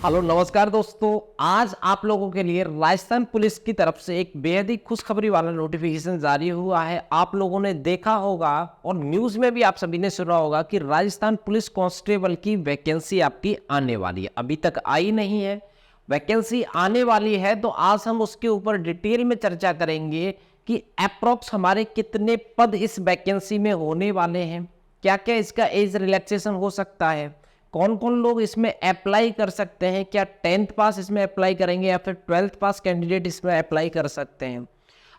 Hello नमस्कार दोस्तों, आज आप लोगों के लिए राजस्थान पुलिस की तरफ से एक बेहद ही खुशखबरी वाला नोटिफिकेशन जारी हुआ है। आप लोगों ने देखा होगा और न्यूज़ में भी आप सभी ने सुना होगा कि राजस्थान पुलिस कांस्टेबल की वैकेंसी आपकी आने वाली है। अभी तक आई नहीं है, वैकेंसी आने वाली है। तो आज हम उसके ऊपर डिटेल में चर्चा करेंगे कि अप्रोक्स हमारे कितने पद इस वैकेंसी में होने वाले हैं, क्या क्या इसका एज रिलैक्सेशन हो सकता है, कौन कौन लोग इसमें अप्लाई कर सकते हैं, क्या 10th पास इसमें अप्लाई करेंगे या फिर 12th पास कैंडिडेट इसमें अप्लाई कर सकते हैं।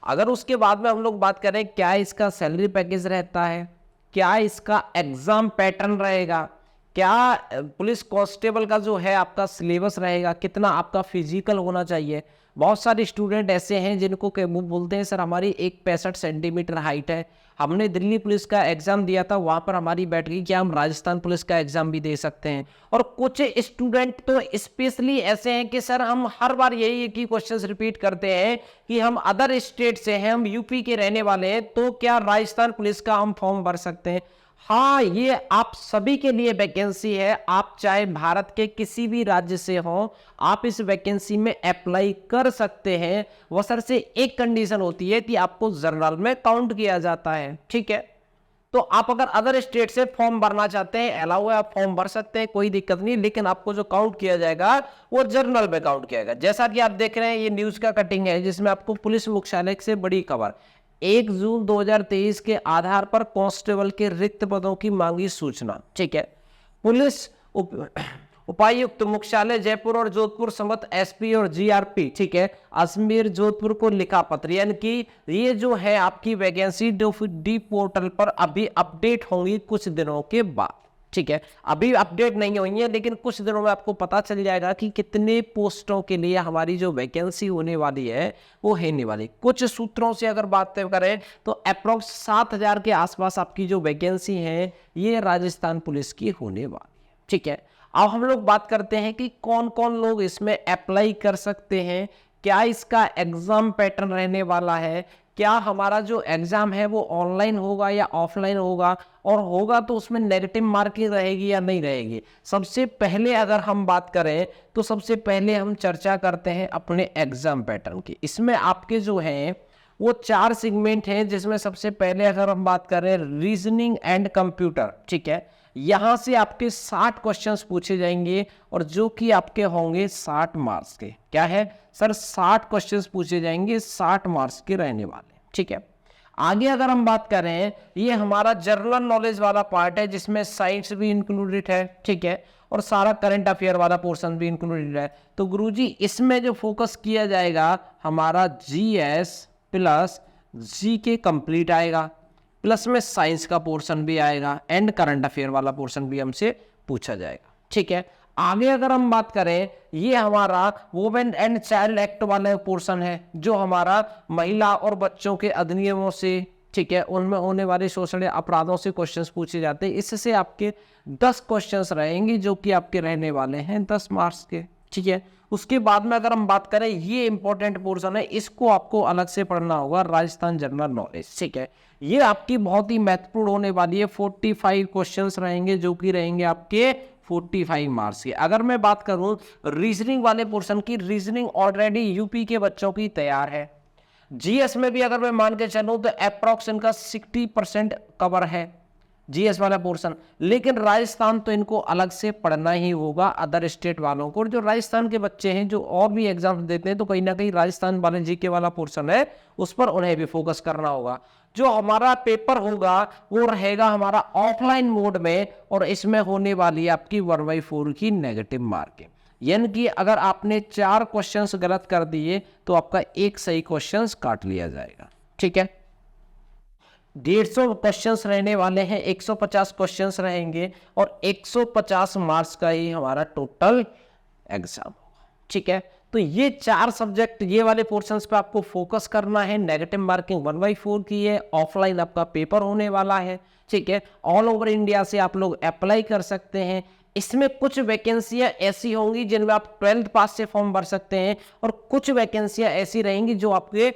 अगर उसके बाद में हम लोग बात करें क्या इसका सैलरी पैकेज रहता है, क्या इसका एग्जाम पैटर्न रहेगा, क्या पुलिस कांस्टेबल का जो है आपका सिलेबस रहेगा, कितना आपका फिजिकल होना चाहिए। बहुत सारे स्टूडेंट ऐसे हैं जिनको वो बोलते हैं सर हमारी 165 सेंटीमीटर हाइट है, हमने दिल्ली पुलिस का एग्जाम दिया था वहां पर हमारी बैठ गई, क्या हम राजस्थान पुलिस का एग्जाम भी दे सकते हैं। और कुछ स्टूडेंट तो स्पेशली ऐसे हैं कि सर हम हर बार यही एक ही क्वेश्चंस रिपीट करते हैं कि हम अदर स्टेट से हैं, हम यूपी के रहने वाले हैं, तो क्या राजस्थान पुलिस का हम फॉर्म भर सकते हैं। हाँ, ये आप सभी के लिए वैकेंसी है। आप चाहे भारत के किसी भी राज्य से हो, आप इस वैकेंसी में अप्लाई कर सकते हैं। बशर्ते एक कंडीशन होती है कि आपको जनरल में काउंट किया जाता है, ठीक है। तो आप अगर अदर स्टेट से फॉर्म भरना चाहते हैं, अलाउ है, आप फॉर्म भर सकते हैं, कोई दिक्कत नहीं। लेकिन आपको जो काउंट किया जाएगा वो जनरल में काउंट किया जाएगा। जैसा कि आप देख रहे हैं ये न्यूज का कटिंग है जिसमें आपको पुलिस मुख्यालय से बड़ी खबर, 1 जून 2023 के आधार पर कांस्टेबल के रिक्त पदों की मांगी सूचना, ठीक है। पुलिस उपायुक्त मुख्यालय जयपुर और जोधपुर समेत एसपी और जीआरपी, ठीक है, अजमेर जोधपुर को लिखा पत्र। यानी कि ये जो है आपकी वैकेंसी डी पोर्टल पर अभी अपडेट होंगी कुछ दिनों के बाद, ठीक है। अभी अपडेट नहीं हुई है लेकिन कुछ दिनों में आपको पता चल जाएगा कि कितने पोस्टों के लिए हमारी जो वैकेंसी होने वाली है वो होने वाली। कुछ सूत्रों से अगर बात करें तो अप्रोक्स 7,000 के आसपास आपकी जो वैकेंसी है ये राजस्थान पुलिस की होने वाली है, ठीक है। अब हम लोग बात करते हैं कि कौन कौन लोग इसमें अप्लाई कर सकते हैं, क्या इसका एग्जाम पैटर्न रहने वाला है, क्या हमारा जो एग्जाम है वो ऑनलाइन होगा या ऑफलाइन होगा, और होगा तो उसमें नेगेटिव मार्किंग रहेगी या नहीं रहेगी। सबसे पहले अगर हम बात करें तो सबसे पहले हम चर्चा करते हैं अपने एग्जाम पैटर्न की। इसमें आपके जो हैं वो 4 सेगमेंट हैं, जिसमें सबसे पहले अगर हम बात करें रीजनिंग एंड कंप्यूटर, ठीक है, यहां से आपके 60 क्वेश्चंस पूछे जाएंगे और जो कि आपके होंगे 60 मार्क्स के। क्या है सर, 60 क्वेश्चंस पूछे जाएंगे, 60 मार्क्स के रहने वाले, ठीक है। आगे अगर हम बात करें, ये हमारा जनरल नॉलेज वाला पार्ट है जिसमें साइंस भी इंक्लूडेड है, ठीक है, और सारा करंट अफेयर वाला पोर्शन भी इंक्लूडेड है। तो गुरुजी इसमें जो फोकस किया जाएगा हमारा जीएस प्लस जीके कंप्लीट आएगा, प्लस में साइंस का पोर्शन भी आएगा एंड करंट अफेयर वाला पोर्शन भी हमसे पूछा जाएगा, ठीक है। आगे अगर हम बात करें, ये हमारा वुमेन एंड चाइल्ड एक्ट वाला पोर्शन है जो हमारा महिला और बच्चों के अधिनियमों से, ठीक है, उनमें होने वाले शोषण या अपराधों से क्वेश्चंस पूछे जाते हैं। इससे आपके 10 क्वेश्चंस रहेंगे जो कि आपके रहने वाले हैं 10 मार्क्स के, ठीक है। उसके बाद में अगर हम बात करें, ये इंपॉर्टेंट पोर्शन है, इसको आपको अलग से पढ़ना होगा, राजस्थान जनरल नॉलेज, ठीक है। ये आपकी बहुत ही महत्वपूर्ण होने वाली है। 45 क्वेश्चंस रहेंगे जो कि रहेंगे आपके 45 मार्क्स के। अगर मैं बात करूं रीजनिंग वाले पोर्शन की, रीजनिंग ऑलरेडी यूपी के बच्चों की तैयार है। जीएस में भी अगर मैं मान के चलूं तो अप्रॉक्स इनका 60% कवर है जीएस वाला पोर्शन, लेकिन राजस्थान तो इनको अलग से पढ़ना ही होगा अदर स्टेट वालों को। जो राजस्थान के बच्चे हैं जो और भी एग्जाम देते हैं तो कहीं ना कहीं राजस्थान वाले जीके वाला पोर्शन है उस पर उन्हें भी फोकस करना होगा। जो हमारा पेपर होगा वो रहेगा हमारा ऑफलाइन मोड में और इसमें होने वाली है आपकी 1/4 की नेगेटिव मार्किंग। यानी कि अगर आपने 4 क्वेश्चंस गलत कर दिए तो आपका एक सही क्वेश्चंस काट लिया जाएगा, ठीक है। 150 क्वेश्चंस रहने वाले हैं, 150 क्वेश्चंस रहेंगे और 150 मार्क्स का ही हमारा टोटल एग्जाम होगा, ठीक है। तो ये 4 सब्जेक्ट ये वाले पोर्शंस पे आपको फोकस करना है। नेगेटिव मार्किंग 1/4 की है, ऑफलाइन आपका पेपर होने वाला है, ठीक है। ऑल ओवर इंडिया से आप लोग अप्लाई कर सकते हैं। इसमें कुछ वैकेंसियां ऐसी होंगी जिनमें आप 12th पास से फॉर्म भर सकते हैं और कुछ वैकेंसियां ऐसी रहेंगी जो आपके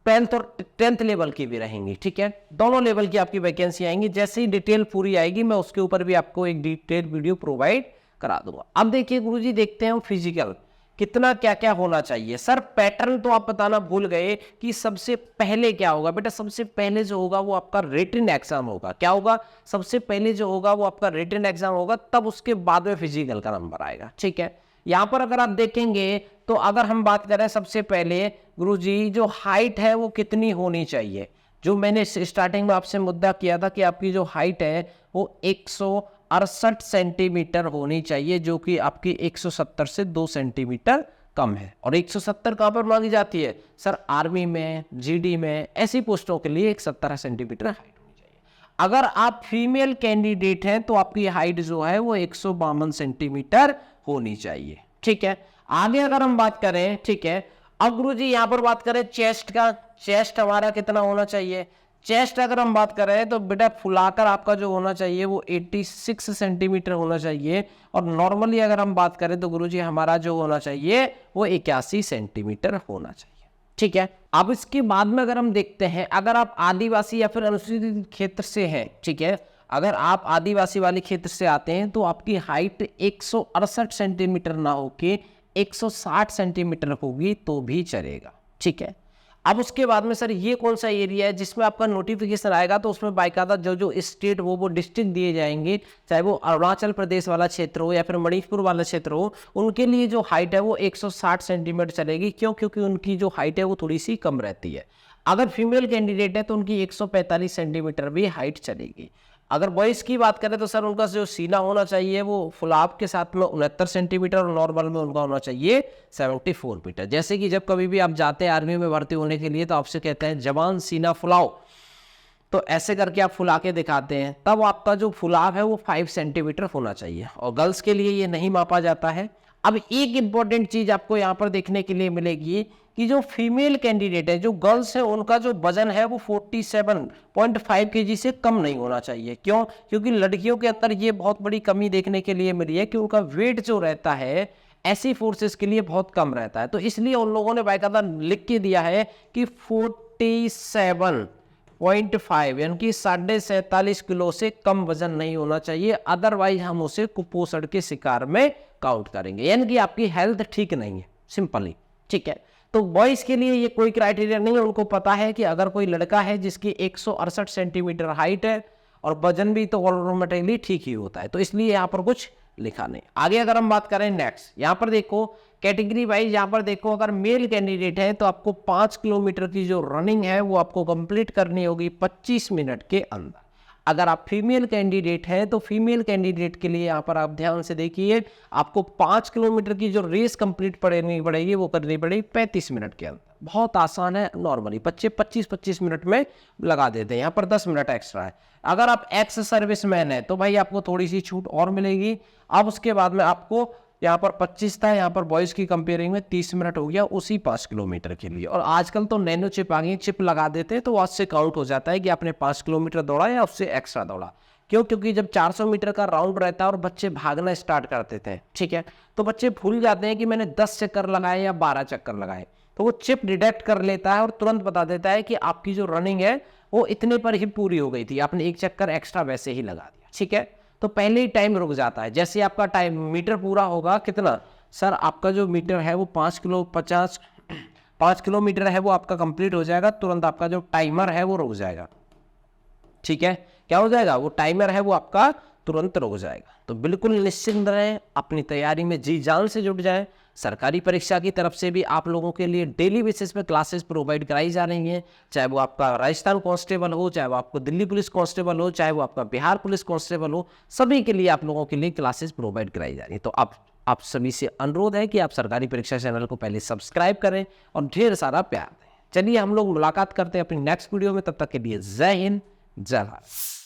10th और 10th लेवल की भी रहेंगी, ठीक है। दोनों लेवल की आपकी वैकेंसी आएंगी। जैसे ही डिटेल पूरी आएगी मैं उसके ऊपर भी आपको एक डिटेल वीडियो प्रोवाइड करा दूंगा। अब देखिए गुरुजी, देखते हैं फिजिकल कितना क्या क्या होना चाहिए। सर पैटर्न तो आप बताना भूल गए कि सबसे पहले क्या होगा। बेटा सबसे पहले जो होगा वो आपका रिटन एग्जाम होगा। क्या होगा? सबसे पहले जो होगा वो आपका रिटन एग्जाम होगा, तब उसके बाद में फिजिकल का नंबर आएगा। ठीक है, यहाँ पर अगर आप देखेंगे तो अगर हम बात करें सबसे पहले गुरुजी, जो हाइट है वो कितनी होनी चाहिए। जो मैंने स्टार्टिंग में आपसे मुद्दा किया था कि आपकी जो हाइट है वो 168 सेंटीमीटर होनी चाहिए, जो कि आपकी 170 से 2 सेंटीमीटर कम है। और 170 कहाँ पर मांगी जाती है? सर आर्मी में, जीडी में, ऐसी पोस्टों के लिए 170 सेंटीमीटर हाइट होनी चाहिए। अगर आप फीमेल कैंडिडेट हैं तो आपकी हाइट जो है वो 152 सेंटीमीटर होनी चाहिए। ठीक है, आगे अगर हम बात करें, ठीक है, अब गुरुजी यहाँ पर बात करें चेस्ट का। चेस्ट हमारा कितना होना चाहिए? चेस्ट अगर हम बात करें तो बेटा फुलाकर आपका जो होना चाहिए वो 86 सेंटीमीटर होना चाहिए। और नॉर्मली अगर हम बात करें तो गुरुजी हमारा जो होना चाहिए वो 81 सेंटीमीटर होना चाहिए। ठीक है, अब इसके बाद में अगर हम देखते हैं, अगर आप आदिवासी या फिर अनुसूचित क्षेत्र से हैं, ठीक है, अगर आप आदिवासी वाले क्षेत्र से आते हैं तो आपकी हाइट 168 सेंटीमीटर ना होके 160 सेंटीमीटर होगी तो भी चलेगा। ठीक है, अब उसके बाद में सर ये कौन सा एरिया है जिसमें आपका नोटिफिकेशन आएगा, तो उसमें बाकायदा जो स्टेट वो डिस्ट्रिक्ट दिए जाएंगे, चाहे वो अरुणाचल प्रदेश वाला क्षेत्र हो या फिर मणिपुर वाला क्षेत्र हो, उनके लिए जो हाइट है वो 160 सेंटीमीटर चलेगी। क्यों? क्योंकि उनकी जो हाइट है वो थोड़ी सी कम रहती है। अगर फीमेल कैंडिडेट है तो उनकी 145 सेंटीमीटर भी हाइट चलेगी। अगर बॉयज की बात करें तो सर उनका जो सीना होना चाहिए वो फुलाव के साथ में 69 सेंटीमीटर और नॉर्मल में उनका होना चाहिए 74 मीटर। जैसे कि जब कभी भी आप जाते हैं आर्मी में भर्ती होने के लिए तो आपसे कहते हैं जवान सीना फुलाओ, तो ऐसे करके आप फुला के दिखाते हैं, तब आपका जो फुलाव है वो 5 सेंटीमीटर होना चाहिए। और गर्ल्स के लिए ये नहीं मापा जाता है। अब एक इंपॉर्टेंट चीज आपको यहाँ पर देखने के लिए मिलेगी कि जो फीमेल कैंडिडेट है, जो गर्ल्स है, उनका जो वजन है वो 47.5 kg से कम नहीं होना चाहिए। क्यों? क्योंकि लड़कियों के अंदर ये बहुत बड़ी कमी देखने के लिए मिली है कि उनका वेट जो रहता है ऐसी फोर्सेस के लिए बहुत कम रहता है। तो इसलिए उन लोगों ने बाकायदा लिख के दिया है कि 47.5 यानी कि 47.5 किलो से कम वजन नहीं होना चाहिए, अदरवाइज हम उसे कुपोषण के शिकार में काउंट करेंगे, यानी कि आपकी हेल्थ ठीक नहीं है, सिंपली। ठीक है, तो बॉयज के लिए ये कोई क्राइटेरिया नहीं है। उनको पता है कि अगर कोई लड़का है जिसकी 168 सेंटीमीटर हाइट है और वजन भी तो ऑटोमेटिकली ठीक ही होता है, तो इसलिए यहाँ पर कुछ लिखा नहीं। आगे अगर हम बात करें नेक्स्ट, यहाँ पर देखो कैटेगरी वाइज, यहाँ पर देखो अगर मेल कैंडिडेट है तो आपको 5 किलोमीटर की जो रनिंग है वो आपको कंप्लीट करनी होगी 25 मिनट के अंदर। अगर आप फीमेल कैंडिडेट हैं तो फीमेल कैंडिडेट के लिए यहाँ पर आप ध्यान से देखिए, आपको 5 किलोमीटर की जो रेस कंप्लीट करनी पड़ेगी वो करनी पड़ेगी 35 मिनट के अंदर। बहुत आसान है, नॉर्मली बच्चे 25-25 मिनट में लगा देते हैं, यहाँ पर 10 मिनट एक्स्ट्रा है। अगर आप एक्स सर्विसमैन है तो भाई आपको थोड़ी सी छूट और मिलेगी। अब उसके बाद में आपको यहाँ पर 25 था, यहाँ पर बॉयज की कंपेयरिंग में 30 मिनट हो गया उसी 5 किलोमीटर के लिए। और आजकल तो नैनो चिप आ गई, चिप लगा देते हैं तो आज से काउंट हो जाता है कि आपने 5 किलोमीटर दौड़ा या उससे एक्स्ट्रा दौड़ा। क्यों? क्योंकि जब 400 मीटर का राउंड रहता है और बच्चे भागना स्टार्ट कर देते हैं, ठीक है, तो बच्चे भूल जाते हैं कि मैंने 10 चक्कर लगाए या 12 चक्कर लगाए, तो वो चिप डिटेक्ट कर लेता है और तुरंत बता देता है कि आपकी जो रनिंग है वो इतने पर ही पूरी हो गई थी, आपने 1 चक्कर एक्स्ट्रा वैसे ही लगा दिया। ठीक है, तो पहले ही टाइम रुक जाता है। जैसे आपका टाइम मीटर पूरा होगा कितना, सर आपका जो मीटर है वो 5 किलोमीटर है वो आपका कंप्लीट हो जाएगा, तुरंत आपका जो टाइमर है वो रुक जाएगा। ठीक है, क्या हो जाएगा? वो टाइमर है वो आपका तुरंत रुक जाएगा। तो बिल्कुल निश्चिंत रहें, अपनी तैयारी में जी जान से जुट जाएं। सरकारी परीक्षा की तरफ से भी आप लोगों के लिए डेली बेसिस पे क्लासेस प्रोवाइड कराई जा रही हैं, चाहे वो आपका राजस्थान कांस्टेबल हो, चाहे वो आपको दिल्ली पुलिस कांस्टेबल हो, चाहे वो आपका बिहार पुलिस कांस्टेबल हो, सभी के लिए आप लोगों के लिए क्लासेस प्रोवाइड कराई जा रही है। तो आप सभी से अनुरोध है कि आप सरकारी परीक्षा चैनल को पहले सब्सक्राइब करें और ढेर सारा प्यार दें। चलिए हम लोग मुलाकात करते हैं अपनी नेक्स्ट वीडियो में, तब तक के लिए जय हिंद, जय भारत।